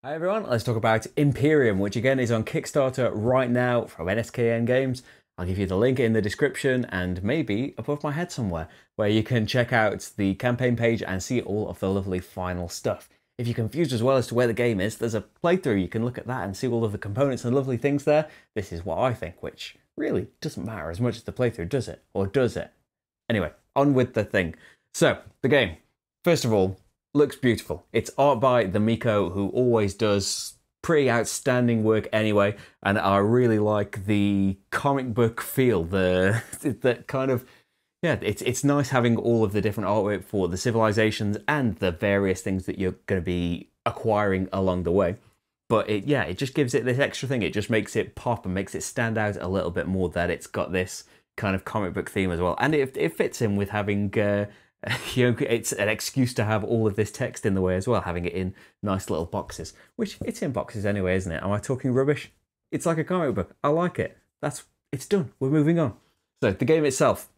Hi everyone, let's talk about Imperium, which again is on Kickstarter right now from NSKN Games. I'll give you the link in the description and maybe above my head somewhere, where you can check out the campaign page and see all of the lovely final stuff. If you're confused as well as to where the game is, there's a playthrough, you can look at that and see all of the components and lovely things there. This is what I think, which really doesn't matter as much as the playthrough, does it? Or does it? Anyway, on with the thing. So, the game. First of all, looks beautiful. It's art by the Miko, who always does pretty outstanding work anyway, and I really like the comic book feel. That kind of, yeah, it's nice having all of the different artwork for the civilizations and the various things that you're going to be acquiring along the way. But it just gives it this extra thing. It just makes it pop and makes it stand out a little bit more that it's got this kind of comic book theme as well, and it fits in with having. It's an excuse to have all of this text in the way as well, having it in nice little boxes, which it's in boxes anyway, isn't it? Am I talking rubbish? It's like a comic book. I like it. It's done. We're moving on. So the game itself,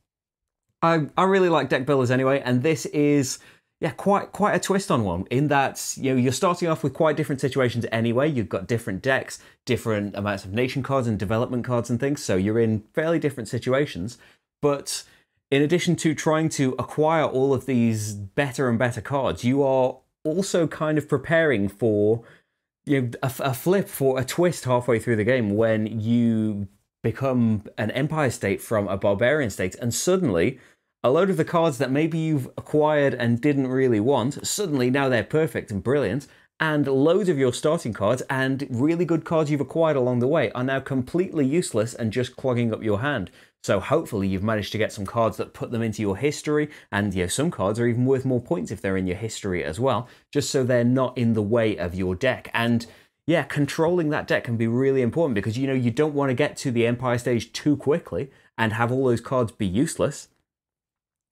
I really like deck builders anyway, and this is quite a twist on one in that you're starting off with quite different situations anyway. You've got different decks, different amounts of nation cards and development cards and things, so you're in fairly different situations, but in addition to trying to acquire all of these better and better cards, you are also kind of preparing for a flip, for a twist halfway through the game when you become an empire state from a barbarian state, and suddenly a load of the cards that maybe you've acquired and didn't really want, suddenly now they're perfect and brilliant, and loads of your starting cards and really good cards you've acquired along the way are now completely useless and just clogging up your hand. So hopefully you've managed to get some cards that put them into your history, and some cards are even worth more points if they're in your history as well, just so they're not in the way of your deck. And yeah, controlling that deck can be really important because you don't want to get to the Empire stage too quickly and have all those cards be useless.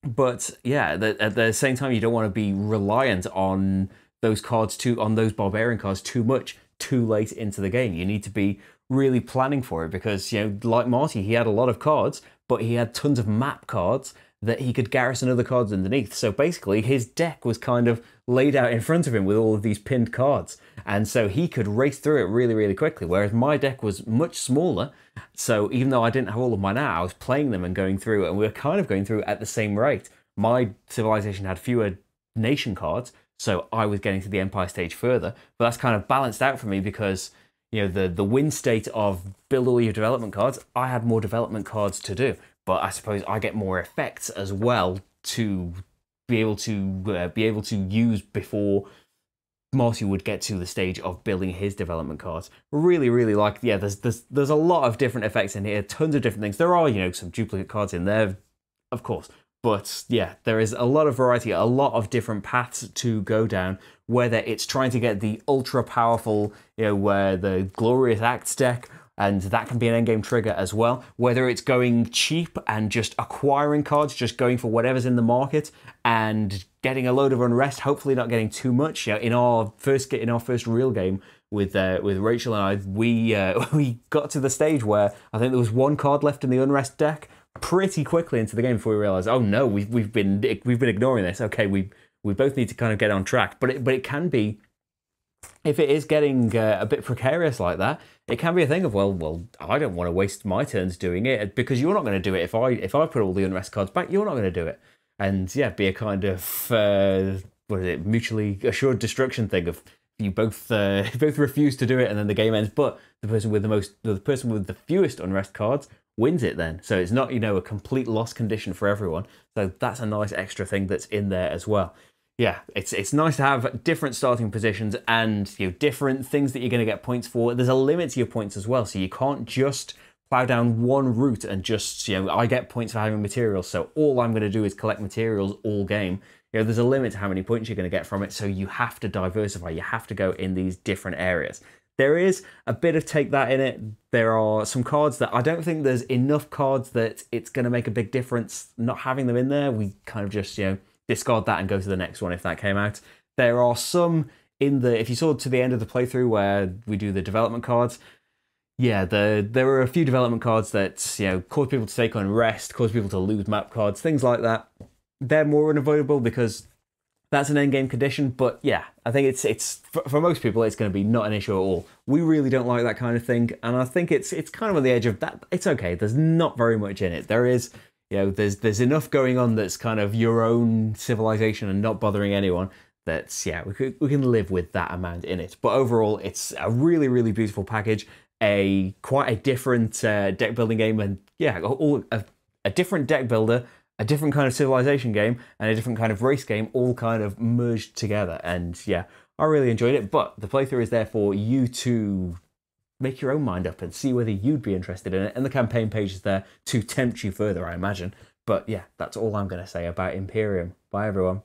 But yeah, at the same time, you don't want to be reliant on those cards on those barbarian cards too much too late into the game. You need to be really planning for it because, like Marty, he had a lot of cards, but he had tons of map cards that he could garrison other cards underneath. So basically, his deck was kind of laid out in front of him with all of these pinned cards. And so he could race through it really, really quickly, whereas my deck was much smaller. So even though I didn't have all of mine out, I was playing them and going through, and we were kind of going through at the same rate. My civilization had fewer nation cards, so I was getting to the Empire stage further. But that's kind of balanced out for me because the win state of build all your development cards, I had more development cards to do, but I suppose I get more effects as well to be able to use before Marty would get to the stage of building his development cards. Really, really like, there's a lot of different effects in here, tons of different things. There are, some duplicate cards in there, of course, but yeah, there is a lot of variety, a lot of different paths to go down, whether it's trying to get the ultra powerful, the Glorious Acts deck, and that can be an endgame trigger as well, whether it's going cheap and just acquiring cards, just going for whatever's in the market and getting a load of unrest, hopefully not getting too much. In our first real game with Rachel and I, we got to the stage where I think there was one card left in the unrest deck pretty quickly into the game before we realized, oh no, we've been ignoring this. Okay, we both need to kind of get on track. But it can be, if it is getting a bit precarious like that, it can be a thing of, well, I don't want to waste my turns doing it because you're not going to do it. If I put all the unrest cards back, you're not going to do it. And yeah, be a kind of mutually assured destruction thing of you both refuse to do it and then the game ends. But the person with the fewest unrest cards wins it then. So it's not a complete loss condition for everyone. So that's a nice extra thing that's in there as well. Yeah, it's nice to have different starting positions and different things that you're going to get points for. There's a limit to your points as well, so you can't just plow down one route and just I get points for having materials, so all I'm going to do is collect materials all game. There's a limit to how many points you're going to get from it, so you have to diversify. You have to go in these different areas. There is a bit of take that in it. There are some cards that I don't think there's enough cards that it's going to make a big difference not having them in there. We kind of just discard that and go to the next one if that came out. There are some if you saw to the end of the playthrough where we do the development cards, there were a few development cards that cause people to take unrest, cause people to lose map cards, things like that. They're more unavoidable because that's an end game condition. But yeah, I think it's for most people it's going to be not an issue at all. We really don't like that kind of thing, and I think it's kind of on the edge of that. It's okay. There's not very much in it. There is, you know, there's enough going on that's kind of your own civilization and not bothering anyone. That's, yeah, we can live with that amount in it. But overall, it's a really, really beautiful package. Quite a different deck building game, and yeah, a different deck builder, a different kind of civilization game, and a different kind of race game, all kind of merged together. And yeah, I really enjoyed it. But the playthrough is there for you to make your own mind up and see whether you'd be interested in it. And the campaign page is there to tempt you further, I imagine. But yeah, that's all I'm going to say about Imperium. Bye, everyone.